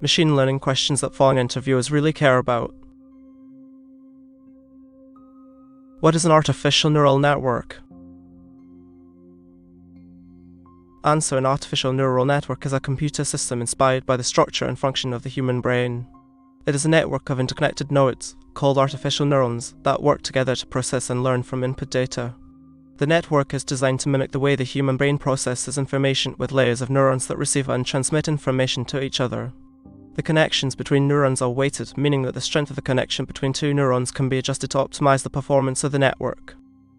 machine learning questions that FAANG interviewers really care about. What is an artificial neural network? Answer: an artificial neural network is a computer system inspired by the structure and function of the human brain. It is a network of interconnected nodes, called artificial neurons, that work together to process and learn from input data. The network is designed to mimic the way the human brain processes information, with layers of neurons that receive and transmit information to each other. The connections between neurons are weighted, meaning that the strength of the connection between two neurons can be adjusted to optimize the performance of the network.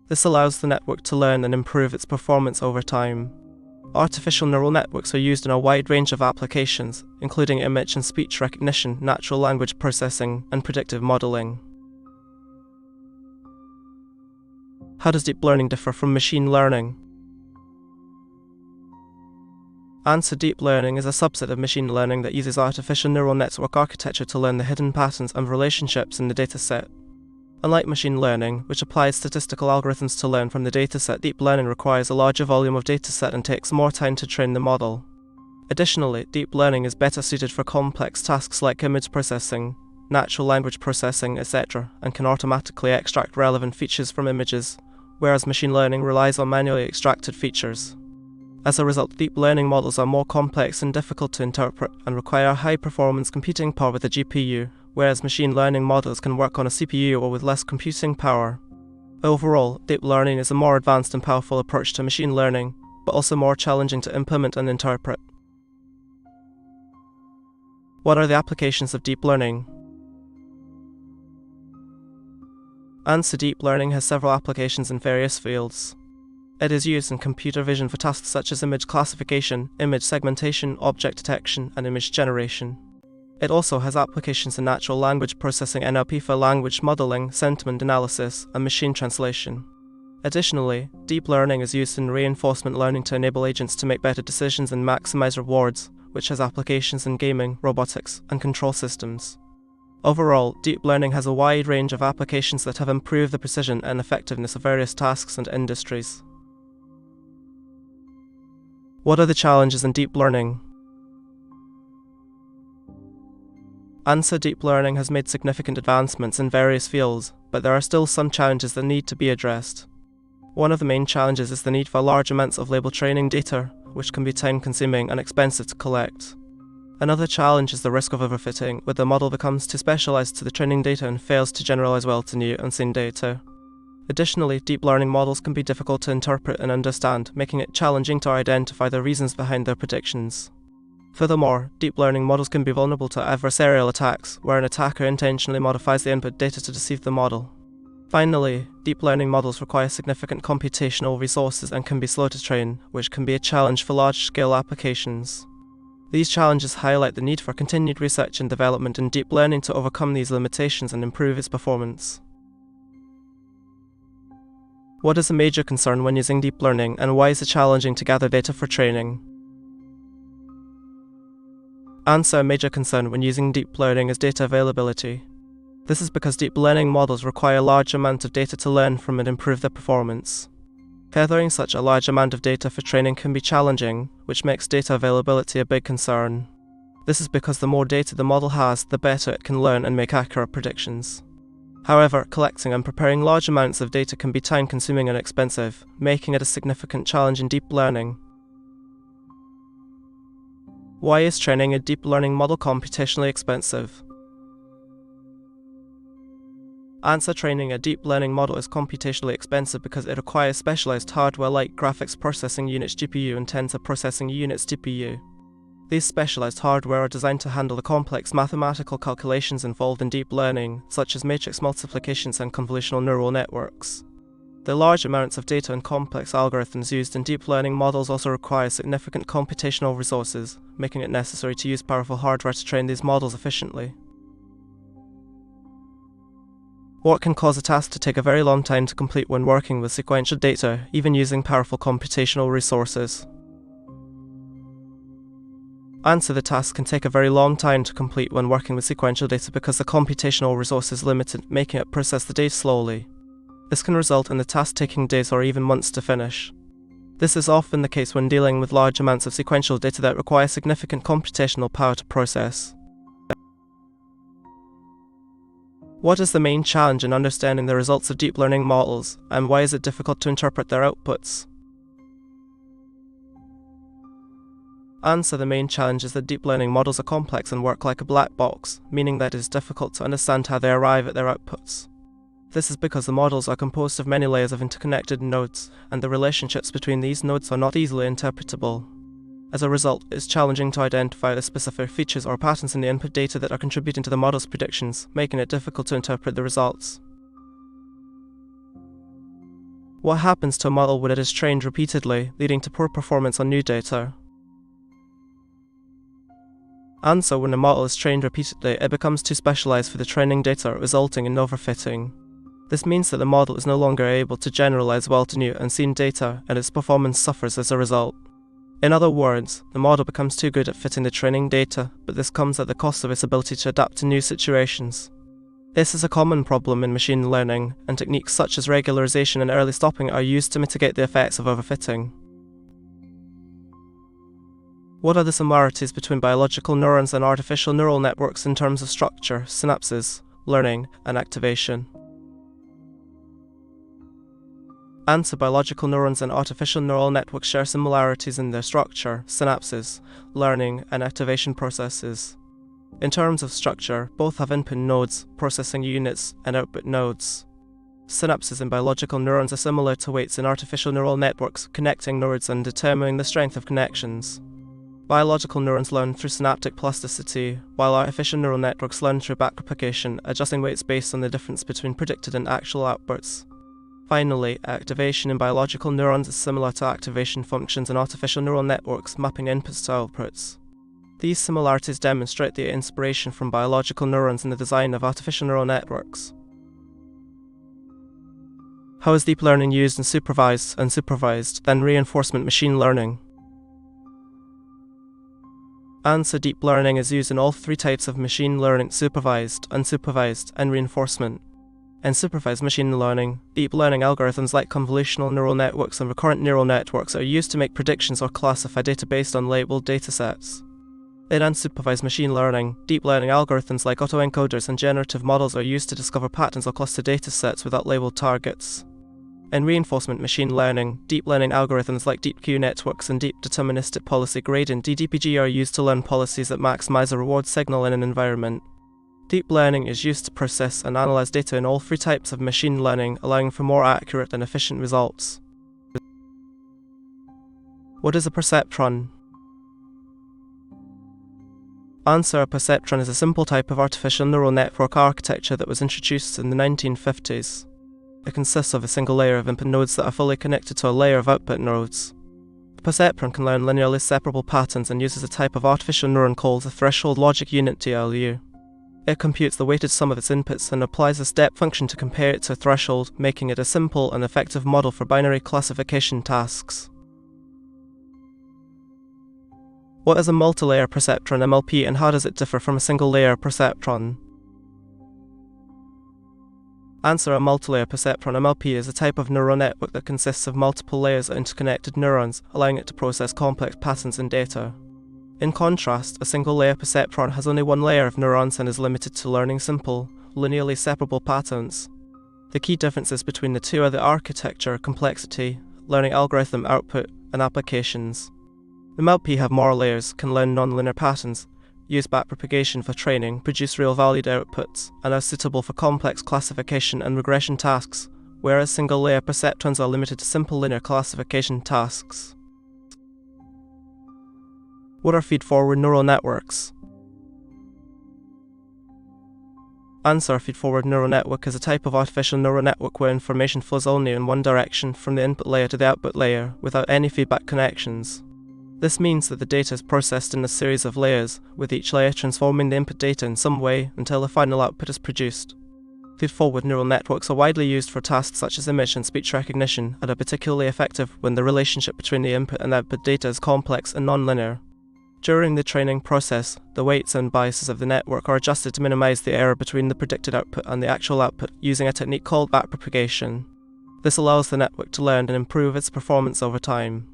This allows the network to learn and improve its performance over time. Artificial neural networks are used in a wide range of applications, including image and speech recognition, natural language processing, and predictive modeling. How does deep learning differ from machine learning? Answer: deep learning is a subset of machine learning that uses artificial neural network architecture to learn the hidden patterns and relationships in the dataset. Unlike machine learning, which applies statistical algorithms to learn from the dataset, deep learning requires a larger volume of dataset and takes more time to train the model. Additionally, deep learning is better suited for complex tasks like image processing, natural language processing, etc., and can automatically extract relevant features from images, whereas machine learning relies on manually extracted features. As a result, deep learning models are more complex and difficult to interpret and require high-performance computing power with a GPU, whereas machine learning models can work on a CPU or with less computing power. Overall, deep learning is a more advanced and powerful approach to machine learning, but also more challenging to implement and interpret. What are the applications of deep learning? Answer: deep learning has several applications in various fields. It is used in computer vision for tasks such as image classification, image segmentation, object detection, and image generation. It also has applications in natural language processing, NLP for language modeling, sentiment analysis, and machine translation. Additionally, deep learning is used in reinforcement learning to enable agents to make better decisions and maximize rewards, which has applications in gaming, robotics, and control systems. Overall, deep learning has a wide range of applications that have improved the precision and effectiveness of various tasks and industries. What are the challenges in deep learning? Answer: deep learning has made significant advancements in various fields, but there are still some challenges that need to be addressed. One of the main challenges is the need for large amounts of label training data, which can be time-consuming and expensive to collect. Another challenge is the risk of overfitting, where the model becomes too specialized to the training data and fails to generalize well to new unseen data. Additionally, deep learning models can be difficult to interpret and understand, making it challenging to identify the reasons behind their predictions. Furthermore, deep learning models can be vulnerable to adversarial attacks, where an attacker intentionally modifies the input data to deceive the model. Finally, deep learning models require significant computational resources and can be slow to train, which can be a challenge for large-scale applications. These challenges highlight the need for continued research and development in deep learning to overcome these limitations and improve its performance. What is a major concern when using deep learning, and why is it challenging to gather data for training? Answer: a major concern when using deep learning is data availability. This is because deep learning models require large amounts of data to learn from and improve their performance. Gathering such a large amount of data for training can be challenging, which makes data availability a big concern. This is because the more data the model has, the better it can learn and make accurate predictions. However, collecting and preparing large amounts of data can be time-consuming and expensive, making it a significant challenge in deep learning. Why is training a deep learning model computationally expensive? Answer: training a deep learning model is computationally expensive because it requires specialized hardware like graphics processing units GPU and tensor processing units TPU. These specialized hardware are designed to handle the complex mathematical calculations involved in deep learning, such as matrix multiplications and convolutional neural networks. The large amounts of data and complex algorithms used in deep learning models also require significant computational resources, making it necessary to use powerful hardware to train these models efficiently. What can cause a task to take a very long time to complete when working with sequential data, even using powerful computational resources? Answer: the task can take a very long time to complete when working with sequential data because the computational resource is limited, making it process the data slowly. This can result in the task taking days or even months to finish. This is often the case when dealing with large amounts of sequential data that require significant computational power to process. What is the main challenge in understanding the results of deep learning models, and why is it difficult to interpret their outputs? Answer: the main challenge is that deep learning models are complex and work like a black box, meaning that it is difficult to understand how they arrive at their outputs. This is because the models are composed of many layers of interconnected nodes, and the relationships between these nodes are not easily interpretable. As a result, it's challenging to identify the specific features or patterns in the input data that are contributing to the model's predictions, making it difficult to interpret the results. What happens to a model when it is trained repeatedly, leading to poor performance on new data? Answer: when a model is trained repeatedly, it becomes too specialized for the training data, resulting in overfitting. This means that the model is no longer able to generalize well to new and seen data, and its performance suffers as a result. In other words, the model becomes too good at fitting the training data, but this comes at the cost of its ability to adapt to new situations. This is a common problem in machine learning, and techniques such as regularization and early stopping are used to mitigate the effects of overfitting. What are the similarities between biological neurons and artificial neural networks in terms of structure, synapses, learning, and activation? Answer: biological neurons and artificial neural networks share similarities in their structure, synapses, learning, and activation processes. In terms of structure, both have input nodes, processing units, and output nodes. Synapses in biological neurons are similar to weights in artificial neural networks, connecting nodes and determining the strength of connections. Biological neurons learn through synaptic plasticity, while artificial neural networks learn through backpropagation, adjusting weights based on the difference between predicted and actual outputs. Finally, activation in biological neurons is similar to activation functions in artificial neural networks, mapping inputs to outputs. These similarities demonstrate the inspiration from biological neurons in the design of artificial neural networks. How is deep learning used in supervised, unsupervised, then reinforcement machine learning? Answer: deep learning is used in all three types of machine learning: supervised, unsupervised, and reinforcement. In supervised machine learning, deep learning algorithms like convolutional neural networks and recurrent neural networks are used to make predictions or classify data based on labeled datasets. In unsupervised machine learning, deep learning algorithms like autoencoders and generative models are used to discover patterns or cluster datasets without labeled targets. In reinforcement machine learning, deep learning algorithms like deep Q networks and deep deterministic policy gradient (DDPG) are used to learn policies that maximize a reward signal in an environment. Deep learning is used to process and analyze data in all three types of machine learning, allowing for more accurate and efficient results. What is a perceptron? Answer: a perceptron is a simple type of artificial neural network architecture that was introduced in the 1950s. It consists of a single layer of input nodes that are fully connected to a layer of output nodes. A perceptron can learn linearly separable patterns and uses a type of artificial neuron called the threshold logic unit (TLU). It computes the weighted sum of its inputs and applies a step function to compare it to a threshold, making it a simple and effective model for binary classification tasks. What is a multilayer perceptron (MLP) and how does it differ from a single-layer perceptron? Answer: a multilayer perceptron (MLP) is a type of neural network that consists of multiple layers of interconnected neurons, allowing it to process complex patterns in data. In contrast, a single-layer perceptron has only one layer of neurons and is limited to learning simple, linearly separable patterns. The key differences between the two are the architecture, complexity, learning algorithm output, and applications. The MLP have more layers, can learn nonlinear patterns, use backpropagation for training, produce real-valued outputs, and are suitable for complex classification and regression tasks, whereas single-layer perceptrons are limited to simple linear classification tasks. What are feed-forward neural networks? Answer: a feed-forward neural network is a type of artificial neural network where information flows only in one direction from the input layer to the output layer, without any feedback connections. This means that the data is processed in a series of layers, with each layer transforming the input data in some way until the final output is produced. Feed-forward neural networks are widely used for tasks such as image and speech recognition, and are particularly effective when the relationship between the input and output data is complex and nonlinear. During the training process, the weights and biases of the network are adjusted to minimize the error between the predicted output and the actual output using a technique called backpropagation. This allows the network to learn and improve its performance over time.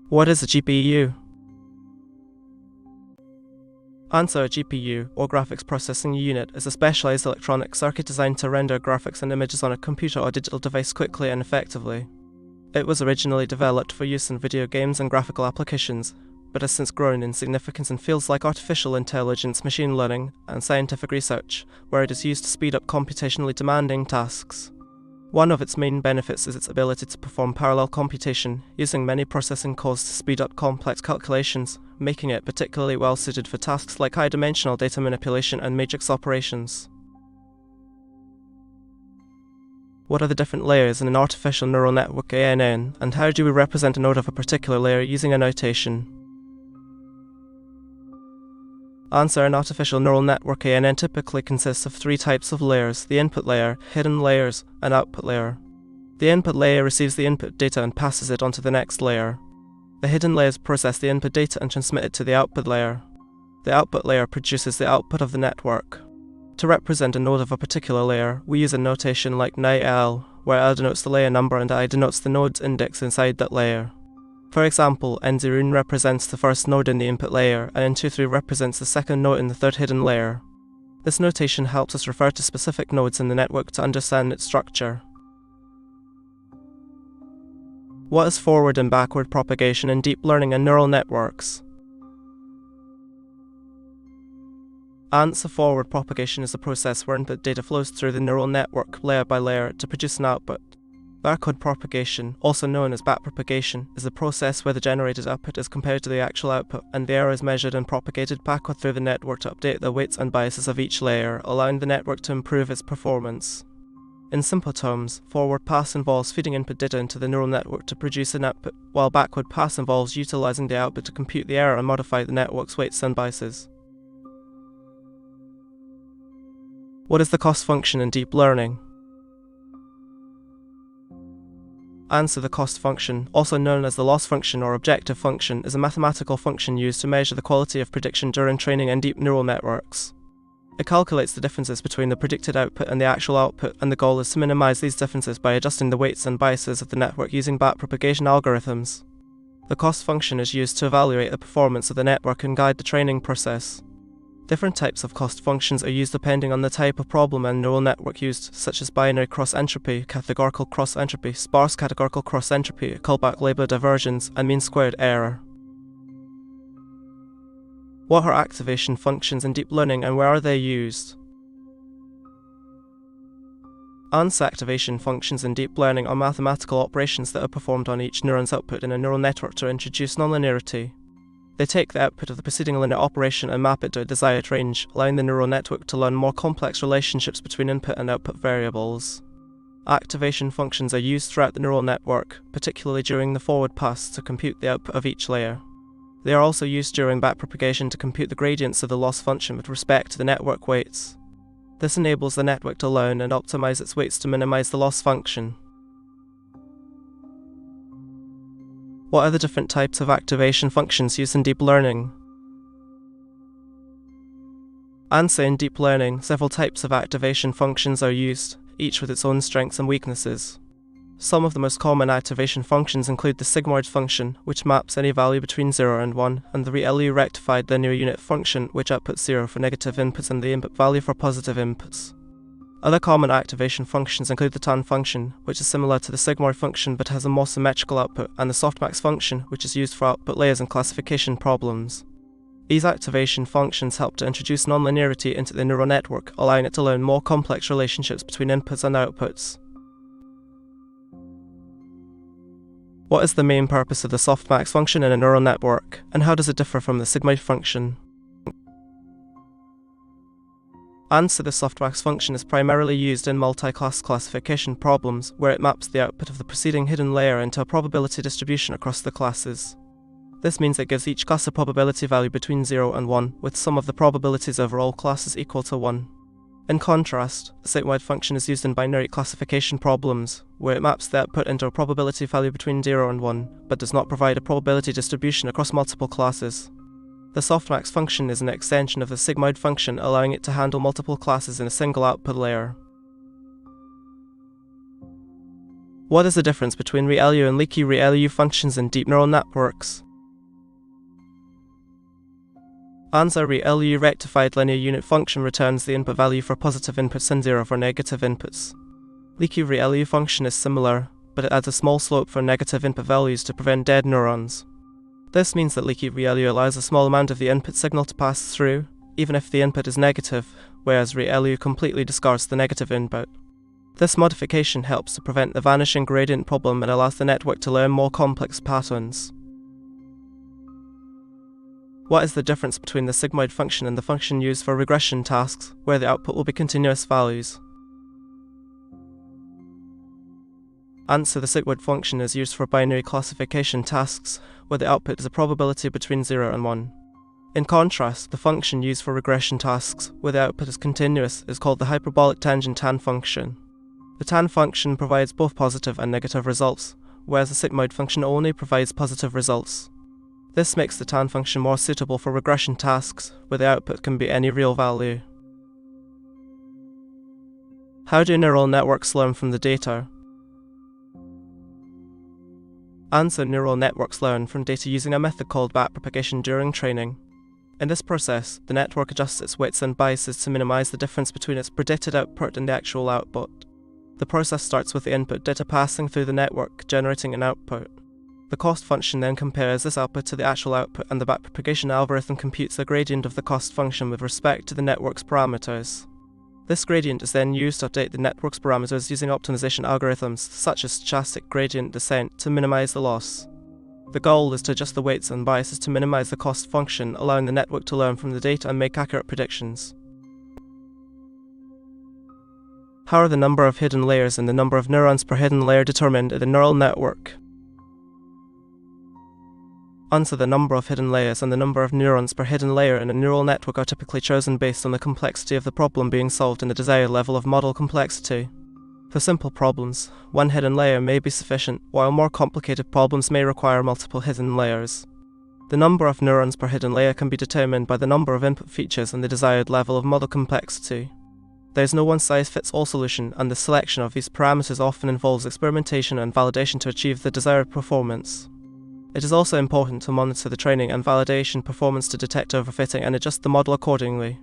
What is a GPU? Answer: a GPU, or Graphics Processing Unit, is a specialized electronic circuit designed to render graphics and images on a computer or digital device quickly and effectively. It was originally developed for use in video games and graphical applications, but has since grown in significance in fields like artificial intelligence, machine learning, and scientific research, where it is used to speed up computationally demanding tasks. One of its main benefits is its ability to perform parallel computation, using many processing cores to speed up complex calculations, making it particularly well suited for tasks like high-dimensional data manipulation and matrix operations. What are the different layers in an artificial neural network ANN, and how do we represent a node of a particular layer using a notation? Answer: an artificial neural network ANN typically consists of three types of layers: the input layer, hidden layers, and output layer. The input layer receives the input data and passes it on to the next layer. The hidden layers process the input data and transmit it to the output layer. The output layer produces the output of the network. To represent a node of a particular layer, we use a notation like NLP, where L denotes the layer number and I denotes the node's index inside that layer. For example, N0 represents the first node in the input layer, and N23 represents the second node in the third hidden layer. This notation helps us refer to specific nodes in the network to understand its structure. What is forward and backward propagation in deep learning and neural networks? Answer: forward propagation is a process where input data flows through the neural network layer by layer to produce an output. Backward propagation, also known as backpropagation, is a process where the generated output is compared to the actual output, and the error is measured and propagated backward through the network to update the weights and biases of each layer, allowing the network to improve its performance. In simple terms, forward pass involves feeding input data into the neural network to produce an output, while backward pass involves utilizing the output to compute the error and modify the network's weights and biases. What is the cost function in deep learning? Answer: the cost function, also known as the loss function or objective function, is a mathematical function used to measure the quality of prediction during training in deep neural networks. It calculates the differences between the predicted output and the actual output, and the goal is to minimize these differences by adjusting the weights and biases of the network using backpropagation algorithms. The cost function is used to evaluate the performance of the network and guide the training process. Different types of cost functions are used depending on the type of problem and neural network used, such as binary cross-entropy, categorical cross-entropy, sparse categorical cross-entropy, callback labor divergence, and mean-squared error. What are activation functions in deep learning and where are they used? Answer: activation functions in deep learning are mathematical operations that are performed on each neuron's output in a neural network to introduce nonlinearity. They take the output of the preceding linear operation and map it to a desired range, allowing the neural network to learn more complex relationships between input and output variables. Activation functions are used throughout the neural network, particularly during the forward pass to compute the output of each layer. They are also used during backpropagation to compute the gradients of the loss function with respect to the network weights. This enables the network to learn and optimize its weights to minimize the loss function. What are the different types of activation functions used in deep learning? Answer: in deep learning, several types of activation functions are used, each with its own strengths and weaknesses. Some of the most common activation functions include the sigmoid function, which maps any value between 0 and 1, and the ReLU rectified linear unit function, which outputs 0 for negative inputs and the input value for positive inputs. Other common activation functions include the tan function, which is similar to the sigmoid function but has a more symmetrical output, and the softmax function, which is used for output layers and classification problems. These activation functions help to introduce nonlinearity into the neural network, allowing it to learn more complex relationships between inputs and outputs. What is the main purpose of the softmax function in a neural network, and how does it differ from the sigmoid function? Answer: the softmax function is primarily used in multi-class classification problems, where it maps the output of the preceding hidden layer into a probability distribution across the classes. This means it gives each class a probability value between 0 and 1, with sum of the probabilities over all classes equal to 1. In contrast, the site-wide function is used in binary classification problems, where it maps the output into a probability value between 0 and 1, but does not provide a probability distribution across multiple classes. The softmax function is an extension of the sigmoid function, allowing it to handle multiple classes in a single output layer. What is the difference between ReLU and leaky ReLU functions in deep neural networks? Answer: ReLU rectified linear unit function returns the input value for positive inputs and 0 for negative inputs. Leaky ReLU function is similar, but it adds a small slope for negative input values to prevent dead neurons. This means that leaky ReLU allows a small amount of the input signal to pass through, even if the input is negative, whereas ReLU completely discards the negative input. This modification helps to prevent the vanishing gradient problem and allows the network to learn more complex patterns. What is the difference between the sigmoid function and the function used for regression tasks, where the output will be continuous values? Answer: the sigmoid function is used for binary classification tasks, where the output is a probability between 0 and 1. In contrast, the function used for regression tasks, where the output is continuous, is called the hyperbolic tangent tan function. The tan function provides both positive and negative results, whereas the sigmoid function only provides positive results. This makes the tan function more suitable for regression tasks, where the output can be any real value. How do neural networks learn from the data? Answer: neural networks learn from data using a method called backpropagation during training. In this process, the network adjusts its weights and biases to minimize the difference between its predicted output and the actual output. The process starts with the input data passing through the network, generating an output. The cost function then compares this output to the actual output, and the backpropagation algorithm computes the gradient of the cost function with respect to the network's parameters. This gradient is then used to update the network's parameters using optimization algorithms such as stochastic gradient descent to minimize the loss. The goal is to adjust the weights and biases to minimize the cost function, allowing the network to learn from the data and make accurate predictions. How are the number of hidden layers and the number of neurons per hidden layer determined in the neural network? Answer: the number of hidden layers and the number of neurons per hidden layer in a neural network are typically chosen based on the complexity of the problem being solved and the desired level of model complexity. For simple problems, one hidden layer may be sufficient, while more complicated problems may require multiple hidden layers. The number of neurons per hidden layer can be determined by the number of input features and the desired level of model complexity. There is no one-size-fits-all solution, and the selection of these parameters often involves experimentation and validation to achieve the desired performance. It is also important to monitor the training and validation performance to detect overfitting and adjust the model accordingly.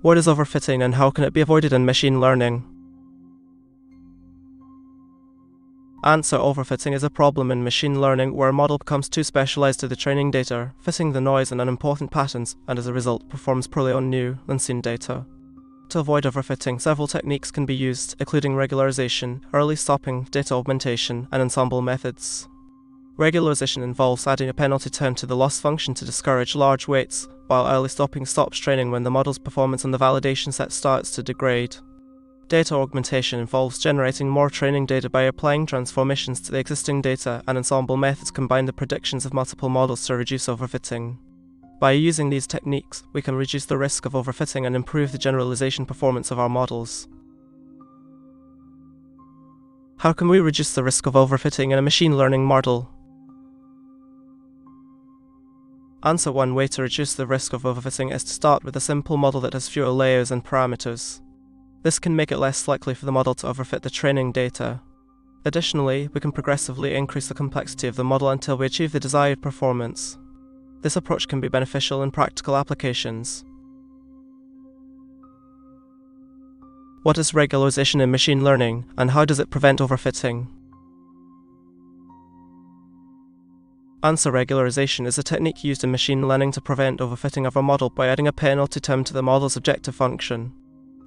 What is overfitting and how can it be avoided in machine learning? Answer: overfitting is a problem in machine learning where a model becomes too specialized to the training data, fitting the noise and unimportant patterns, and as a result performs poorly on new, unseen data. To avoid overfitting, several techniques can be used, including regularization, early stopping, data augmentation, and ensemble methods. Regularization involves adding a penalty term to the loss function to discourage large weights, while early stopping stops training when the model's performance on the validation set starts to degrade. Data augmentation involves generating more training data by applying transformations to the existing data, and ensemble methods combine the predictions of multiple models to reduce overfitting. By using these techniques, we can reduce the risk of overfitting and improve the generalization performance of our models. How can we reduce the risk of overfitting in a machine learning model? Answer: one way to reduce the risk of overfitting is to start with a simple model that has fewer layers and parameters. This can make it less likely for the model to overfit the training data. Additionally, we can progressively increase the complexity of the model until we achieve the desired performance. This approach can be beneficial in practical applications. What is regularization in machine learning, and how does it prevent overfitting? Answer: regularization is a technique used in machine learning to prevent overfitting of a model by adding a penalty term to the model's objective function.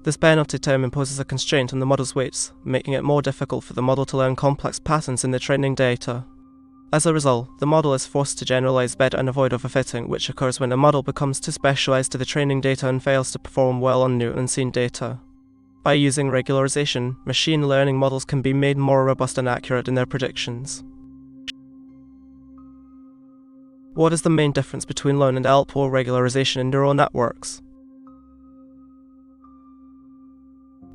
This penalty term imposes a constraint on the model's weights, making it more difficult for the model to learn complex patterns in the training data. As a result, the model is forced to generalize better and avoid overfitting, which occurs when a model becomes too specialized to the training data and fails to perform well on new and unseen data. By using regularization, machine learning models can be made more robust and accurate in their predictions. What is the main difference between loan and LPO regularization in neural networks?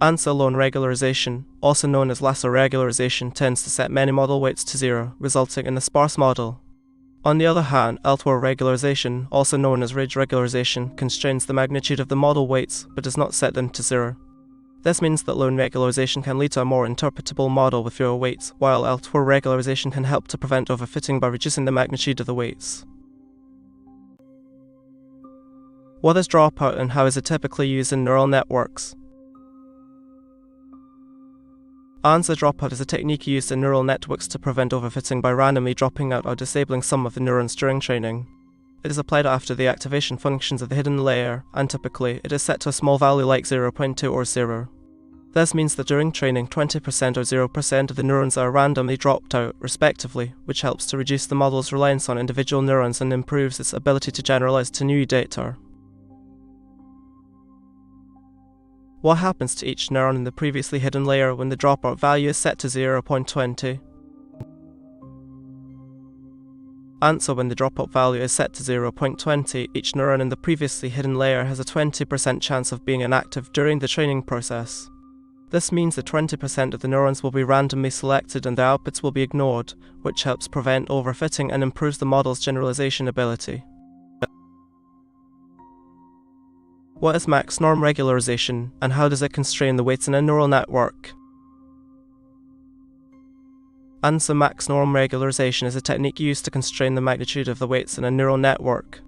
Answer: loan regularization, also known as lasso regularization, tends to set many model weights to 0, resulting in a sparse model. On the other hand, LTOR regularization, also known as ridge regularization, constrains the magnitude of the model weights, but does not set them to 0. This means that loan regularization can lead to a more interpretable model with fewer weights, while LTOR regularization can help to prevent overfitting by reducing the magnitude of the weights. What is dropout and how is it typically used in neural networks? Answer: dropout is a technique used in neural networks to prevent overfitting by randomly dropping out or disabling some of the neurons during training. It is applied after the activation functions of the hidden layer, and typically it is set to a small value like 0.2 or 0. This means that during training 20% or 0% of the neurons are randomly dropped out, respectively, which helps to reduce the model's reliance on individual neurons and improves its ability to generalize to new data. What happens to each neuron in the previously hidden layer when the dropout value is set to 0.20? Answer: when the dropout value is set to 0.20, each neuron in the previously hidden layer has a 20% chance of being inactive during the training process. This means that 20% of the neurons will be randomly selected and their outputs will be ignored, which helps prevent overfitting and improves the model's generalization ability. What is max norm regularization, and how does it constrain the weights in a neural network? Answer: max norm regularization is a technique used to constrain the magnitude of the weights in a neural network.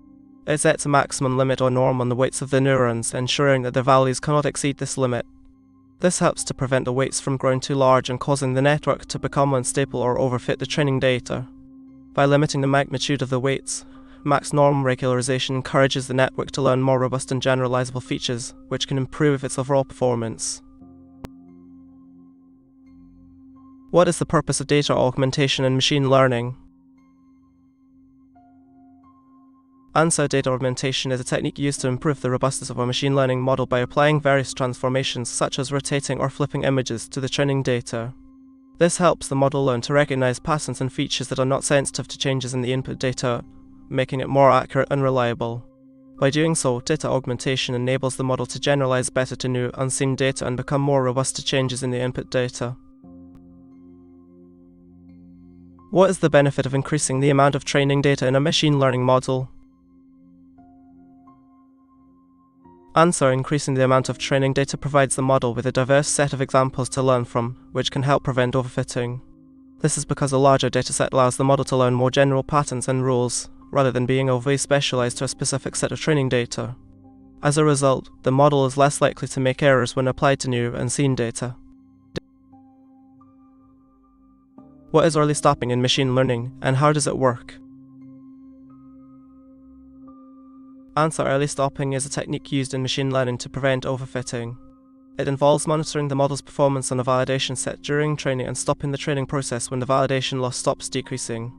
It sets a maximum limit or norm on the weights of the neurons, ensuring that their values cannot exceed this limit. This helps to prevent the weights from growing too large and causing the network to become unstable or overfit the training data. By limiting the magnitude of the weights, max norm regularization encourages the network to learn more robust and generalizable features, which can improve its overall performance. What is the purpose of data augmentation in machine learning? Answer: data augmentation is a technique used to improve the robustness of a machine learning model by applying various transformations such as rotating or flipping images to the training data. This helps the model learn to recognize patterns and features that are not sensitive to changes in the input data, making it more accurate and reliable. By doing so, data augmentation enables the model to generalize better to new, unseen data and become more robust to changes in the input data. What is the benefit of increasing the amount of training data in a machine learning model? Answer: increasing the amount of training data provides the model with a diverse set of examples to learn from, which can help prevent overfitting. This is because a larger dataset allows the model to learn more general patterns and rules, rather than being overly specialized to a specific set of training data. As a result, the model is less likely to make errors when applied to new, unseen data. What is early stopping in machine learning, and how does it work? Answer: early stopping is a technique used in machine learning to prevent overfitting. It involves monitoring the model's performance on a validation set during training and stopping the training process when the validation loss stops decreasing.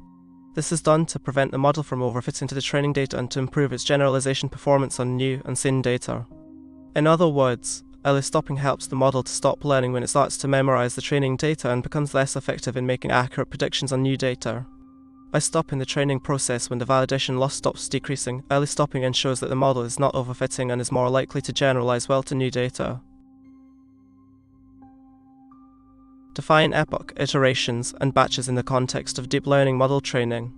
This is done to prevent the model from overfitting to the training data and to improve its generalization performance on new, unseen data. In other words, early stopping helps the model to stop learning when it starts to memorize the training data and becomes less effective in making accurate predictions on new data. By stopping the training process when the validation loss stops decreasing, early stopping ensures that the model is not overfitting and is more likely to generalize well to new data. Define epoch, iterations, and batches in the context of deep learning model training.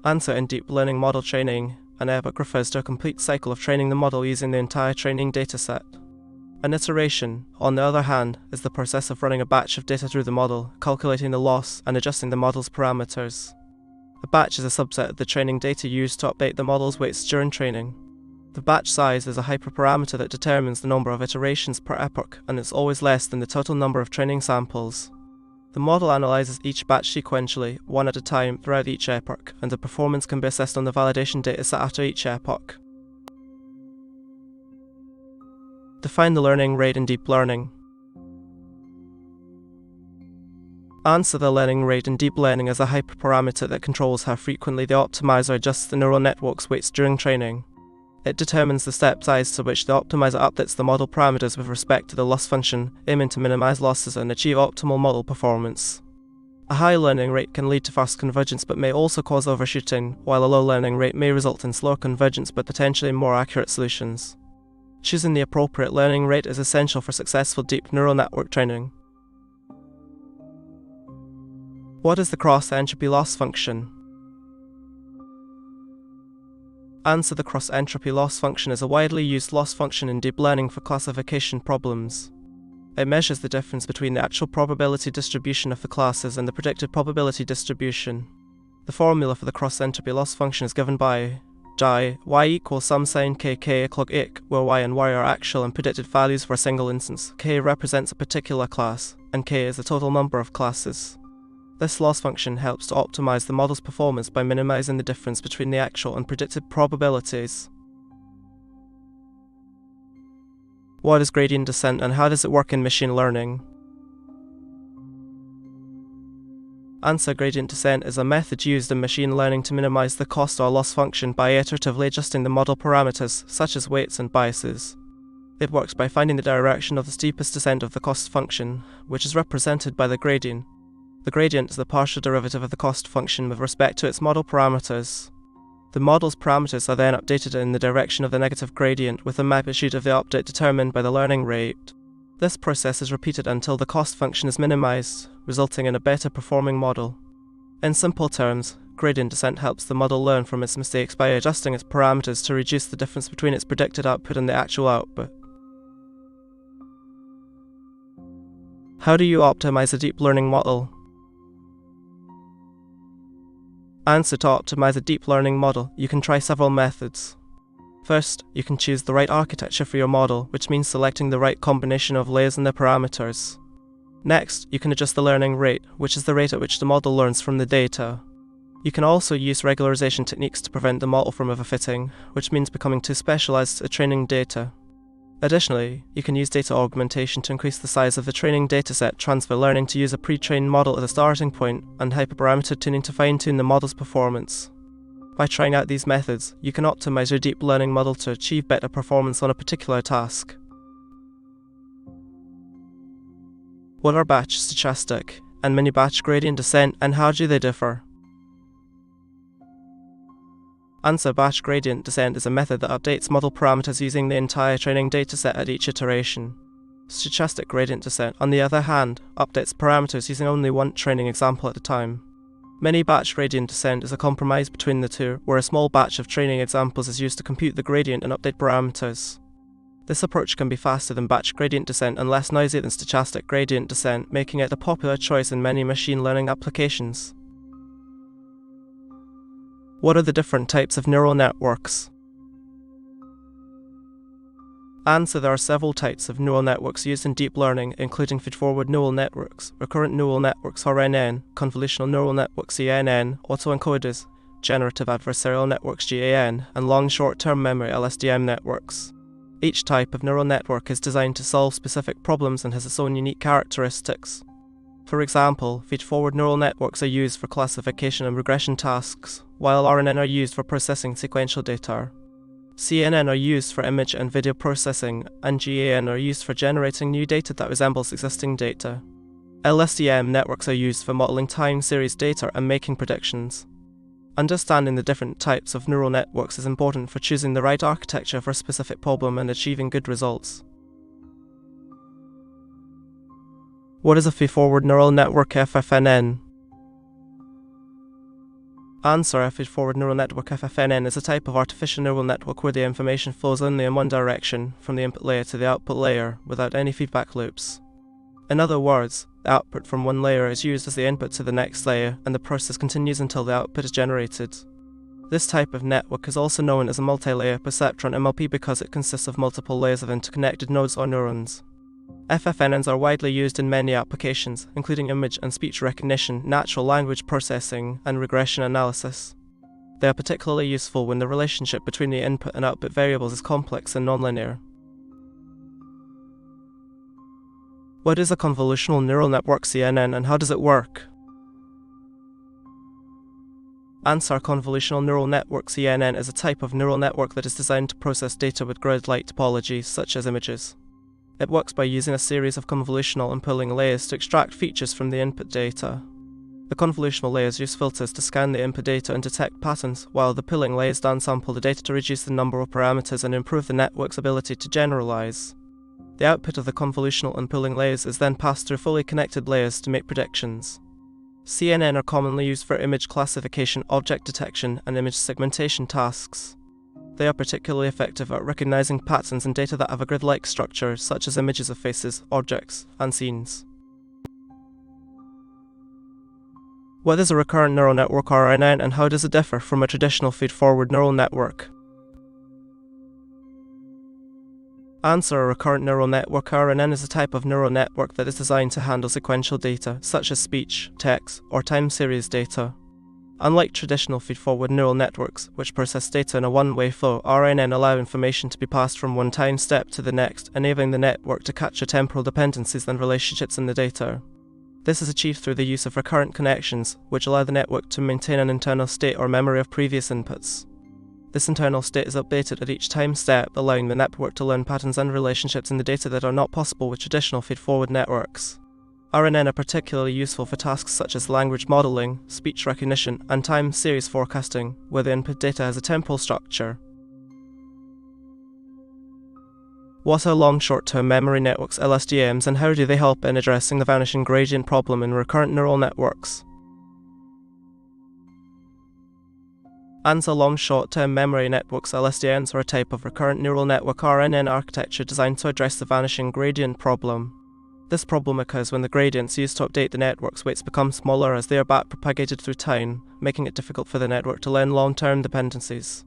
Answer: in deep learning model training, an epoch refers to a complete cycle of training the model using the entire training dataset. An iteration, on the other hand, is the process of running a batch of data through the model, calculating the loss, and adjusting the model's parameters. A batch is a subset of the training data used to update the model's weights during training. The batch size is a hyperparameter that determines the number of iterations per epoch, and is always less than the total number of training samples. The model analyzes each batch sequentially, one at a time, throughout each epoch, and the performance can be assessed on the validation dataset after each epoch. Define the learning rate in deep learning. Answer: the learning rate in deep learning is a hyperparameter that controls how frequently the optimizer adjusts the neural network's weights during training. It determines the step size to which the optimizer updates the model parameters with respect to the loss function, aiming to minimize losses and achieve optimal model performance. A high learning rate can lead to fast convergence but may also cause overshooting, while a low learning rate may result in slower convergence but potentially more accurate solutions. Choosing the appropriate learning rate is essential for successful deep neural network training. What is the cross-entropy loss function? Answer: the cross-entropy loss function is a widely used loss function in deep learning for classification problems. It measures the difference between the actual probability distribution of the classes and the predicted probability distribution. The formula for the cross-entropy loss function is given by die, y equals sum sign k clog ik, where y and y are actual and predicted values for a single instance. K represents a particular class, and k is the total number of classes. This loss function helps to optimize the model's performance by minimizing the difference between the actual and predicted probabilities. What is gradient descent and how does it work in machine learning? Answer: gradient descent is a method used in machine learning to minimize the cost or loss function by iteratively adjusting the model parameters, such as weights and biases. It works by finding the direction of the steepest descent of the cost function, which is represented by the gradient. The gradient is the partial derivative of the cost function with respect to its model parameters. The model's parameters are then updated in the direction of the negative gradient, with the magnitude of the update determined by the learning rate. This process is repeated until the cost function is minimized, resulting in a better performing model. In simple terms, gradient descent helps the model learn from its mistakes by adjusting its parameters to reduce the difference between its predicted output and the actual output. How do you optimize a deep learning model? Answer: to optimize a deep learning model, you can try several methods. First, you can choose the right architecture for your model, which means selecting the right combination of layers and their parameters. Next, you can adjust the learning rate, which is the rate at which the model learns from the data. You can also use regularization techniques to prevent the model from overfitting, which means becoming too specialized at training data. Additionally, you can use data augmentation to increase the size of the training dataset, transfer learning to use a pre-trained model as a starting point, and hyperparameter tuning to fine-tune the model's performance. By trying out these methods, you can optimize your deep learning model to achieve better performance on a particular task. What are batch stochastic and mini-batch gradient descent, and how do they differ? Answer: batch gradient descent is a method that updates model parameters using the entire training dataset at each iteration. Stochastic gradient descent, on the other hand, updates parameters using only one training example at a time. Mini-batch gradient descent is a compromise between the two, where a small batch of training examples is used to compute the gradient and update parameters. This approach can be faster than batch gradient descent and less noisy than stochastic gradient descent, making it a popular choice in many machine learning applications. What are the different types of neural networks? Answer: there are several types of neural networks used in deep learning, including feedforward neural networks, recurrent neural networks (RNN), convolutional neural networks (CNN), autoencoders, generative adversarial networks (GAN), and long short-term memory (LSTM) networks. Each type of neural network is designed to solve specific problems and has its own unique characteristics. For example, feedforward neural networks are used for classification and regression tasks, while RNN are used for processing sequential data. CNN are used for image and video processing, and GAN are used for generating new data that resembles existing data. LSTM networks are used for modeling time series data and making predictions. Understanding the different types of neural networks is important for choosing the right architecture for a specific problem and achieving good results. What is a feedforward neural network (FFNN)? Answer: a feedforward neural network (FFNN) is a type of artificial neural network where the information flows only in one direction, from the input layer to the output layer, without any feedback loops. In other words, the output from one layer is used as the input to the next layer, and the process continues until the output is generated. This type of network is also known as a multi-layer perceptron MLP because it consists of multiple layers of interconnected nodes or neurons. FFNNs are widely used in many applications, including image and speech recognition, natural language processing, and regression analysis. They are particularly useful when the relationship between the input and output variables is complex and nonlinear. What is a convolutional neural network (CNN) and how does it work? Answer: convolutional neural network (CNN) is a type of neural network that is designed to process data with grid-like topologies, such as images. It works by using a series of convolutional and pooling layers to extract features from the input data. The convolutional layers use filters to scan the input data and detect patterns, while the pooling layers downsample the data to reduce the number of parameters and improve the network's ability to generalize. The output of the convolutional and pooling layers is then passed through fully connected layers to make predictions. CNN are commonly used for image classification, object detection, and image segmentation tasks. They are particularly effective at recognizing patterns in data that have a grid-like structure, such as images of faces, objects, and scenes. What is a recurrent neural network RNN and how does it differ from a traditional feed-forward neural network? Answer. A recurrent neural network RNN is a type of neural network that is designed to handle sequential data, such as speech, text, or time series data. Unlike traditional feed-forward neural networks, which process data in a one-way flow, RNN allow information to be passed from one time step to the next, enabling the network to capture temporal dependencies and relationships in the data. This is achieved through the use of recurrent connections, which allow the network to maintain an internal state or memory of previous inputs. This internal state is updated at each time step, allowing the network to learn patterns and relationships in the data that are not possible with traditional feed-forward networks. RNN are particularly useful for tasks such as language modeling, speech recognition, and time series forecasting, where the input data has a temporal structure. What are long short-term memory networks, LSTMs, and how do they help in addressing the vanishing gradient problem in recurrent neural networks? Answer. Long short-term memory networks, LSTMs, are a type of recurrent neural network RNN architecture designed to address the vanishing gradient problem. This problem occurs when the gradients used to update the network's weights become smaller as they are back-propagated through time, making it difficult for the network to learn long-term dependencies.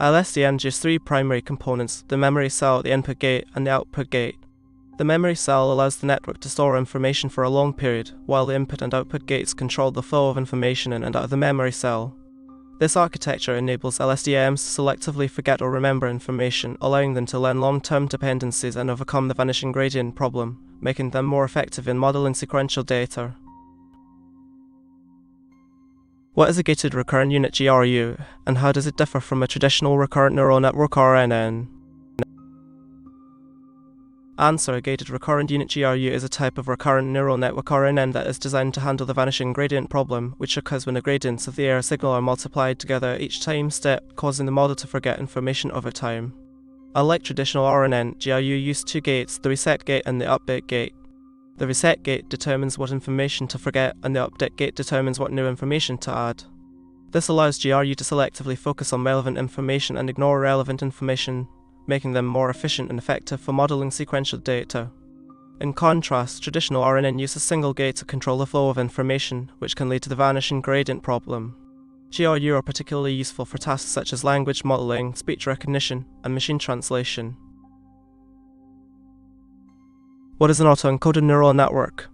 LSTMs use three primary components: the memory cell, the input gate, and the output gate. The memory cell allows the network to store information for a long period, while the input and output gates control the flow of information in and out of the memory cell. This architecture enables LSTMs to selectively forget or remember information, allowing them to learn long-term dependencies and overcome the vanishing gradient problem, making them more effective in modeling sequential data. What is a gated recurrent unit GRU, and how does it differ from a traditional recurrent neural network RNN? Answer. A gated recurrent unit GRU is a type of recurrent neural network RNN that is designed to handle the vanishing gradient problem, which occurs when the gradients of the error signal are multiplied together at each time step, causing the model to forget information over time. Unlike traditional RNN, GRU use two gates, the reset gate and the update gate. The reset gate determines what information to forget, and the update gate determines what new information to add. This allows GRU to selectively focus on relevant information and ignore irrelevant information, making them more efficient and effective for modeling sequential data. In contrast, traditional RNN use a single gate to control the flow of information, which can lead to the vanishing gradient problem. GRU are particularly useful for tasks such as language modeling, speech recognition, and machine translation. What is an autoencoded neural network?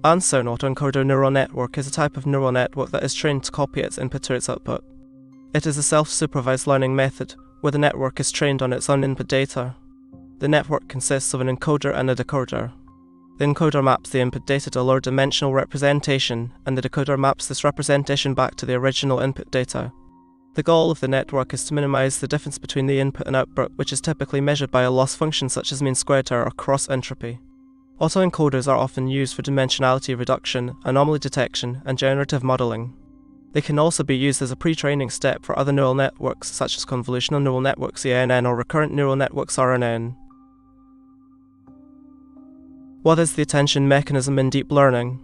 Answer. An autoencoder neural network is a type of neural network that is trained to copy its input to its output. It is a self-supervised learning method, where the network is trained on its own input data. The network consists of an encoder and a decoder. The encoder maps the input data to a lower-dimensional representation, and the decoder maps this representation back to the original input data. The goal of the network is to minimize the difference between the input and output, which is typically measured by a loss function such as mean squared error or cross-entropy. Autoencoders are often used for dimensionality reduction, anomaly detection, and generative modeling. They can also be used as a pre-training step for other neural networks such as convolutional neural networks CNN or recurrent neural networks RNN. What is the attention mechanism in deep learning?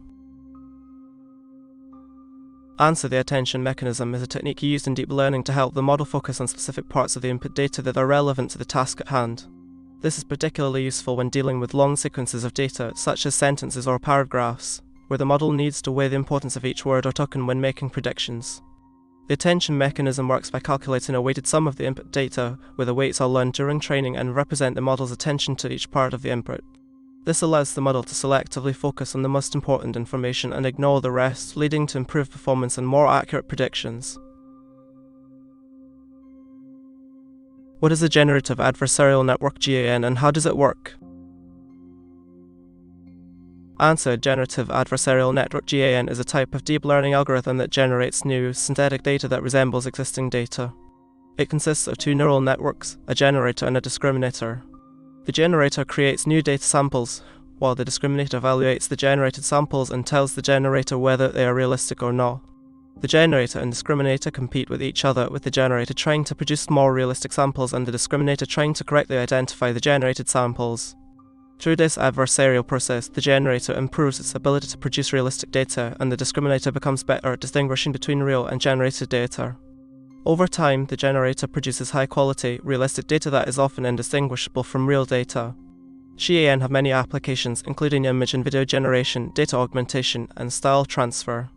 Answer. The attention mechanism is a technique used in deep learning to help the model focus on specific parts of the input data that are relevant to the task at hand. This is particularly useful when dealing with long sequences of data, such as sentences or paragraphs, where the model needs to weigh the importance of each word or token when making predictions. The attention mechanism works by calculating a weighted sum of the input data, where the weights are learned during training and represent the model's attention to each part of the input. This allows the model to selectively focus on the most important information and ignore the rest, leading to improved performance and more accurate predictions. What is a generative adversarial network GAN and how does it work? Answer. Generative adversarial network GAN is a type of deep learning algorithm that generates new, synthetic data that resembles existing data. It consists of two neural networks, a generator and a discriminator. The generator creates new data samples, while the discriminator evaluates the generated samples and tells the generator whether they are realistic or not. The generator and discriminator compete with each other, with the generator trying to produce more realistic samples and the discriminator trying to correctly identify the generated samples. Through this adversarial process, the generator improves its ability to produce realistic data, and the discriminator becomes better at distinguishing between real and generated data. Over time, the generator produces high-quality, realistic data that is often indistinguishable from real data. SheAN have many applications, including image and video generation, data augmentation, and style transfer.